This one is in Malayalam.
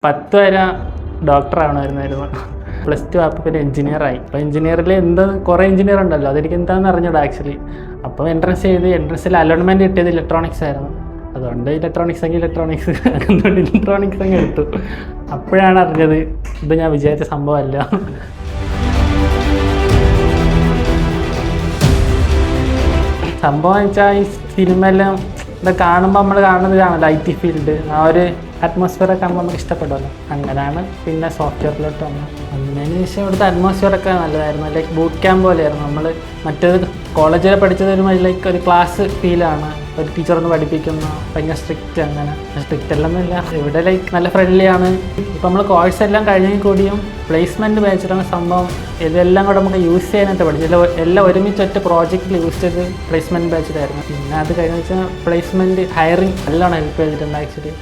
10 വരെ ഡോക്ടർ ആവണമായിരുന്നു. +2 ആയപ്പോൾ പിന്നെ എഞ്ചിനീയറായി. അപ്പോൾ എഞ്ചിനീയറിൽ കുറേ എഞ്ചിനീയർ ഉണ്ടല്ലോ, അതെനിക്ക് എന്താണെന്ന് അറിഞ്ഞൂടാ ആക്ച്വലി. അപ്പോൾ എൻട്രൻസ് ചെയ്ത് എൻട്രൻസിൽ അലോട്ട്മെൻറ്റ് കിട്ടിയത് ഇലക്ട്രോണിക്സ് ആയിരുന്നു. അതുകൊണ്ട് ഇലക്ട്രോണിക്സ് അതുകൊണ്ട് ഇലക്ട്രോണിക്സ് അങ്ങ് എടുത്തു. അപ്പോഴാണ് അറിഞ്ഞത് ഇത് ഞാൻ വിചാരിച്ച സംഭവമല്ല. സംഭവം വെച്ചാൽ ഈ സിനിമയെല്ലാം ഇത് കാണുമ്പോൾ നമ്മൾ കാണുന്നത് ഇതാണല്ലോ, IT ഫീൽഡ്, ആ ഒരു അറ്റ്മോസ്ഫിയറൊക്കെ കാണുമ്പോൾ നമുക്ക് ഇഷ്ടപ്പെടുമല്ലോ. അങ്ങനെയാണ് പിന്നെ സോഫ്റ്റ്വെയറിലോട്ട് വന്നത്. അതിനു ശേഷം ഇവിടുത്തെ അറ്റ്മോസ്ഫിയറൊക്കെ നല്ലതായിരുന്നു. ലൈക്ക് ബൂട്ട് ക്യാമ്പ് പോലെയായിരുന്നു. നമ്മൾ മറ്റേത് കോളേജിൽ പഠിച്ചത് ഒരു ക്ലാസ് ഫീലാണ്. ഒരു ടീച്ചറൊന്ന് പഠിപ്പിക്കുന്ന ഭയങ്കര സ്ട്രിക്റ്റ്, അങ്ങനെ സ്ട്രിക്റ്റ് അല്ലെന്നില്ല, ഇവിടെ നല്ല ഫ്രണ്ട്ലി ആണ്. ഇപ്പം നമ്മൾ കോഴ്സ് എല്ലാം കഴിഞ്ഞെങ്കിൽ കൂടിയും പ്ലേസ്മെൻറ്റ് ബാച്ചിലാണ് സംഭവം. ഇതെല്ലാം കൂടെ നമുക്ക് യൂസ് ചെയ്യാനായിട്ട് പഠിച്ചു. എല്ലാം ഒരുമിച്ച് ഒറ്റ പ്രോജക്റ്റിൽ യൂസ് ചെയ്ത് പ്ലേസ്മെൻറ്റ് ബാച്ചിലായിരുന്നു. പിന്നെ അത് കഴിഞ്ഞ വെച്ചാൽ പ്ലേസ്മെൻറ്റ് ഹയറിങ് നല്ലോണം ഹെൽപ്പ് ചെയ്തിട്ടുണ്ട് ആക്ച്വലി.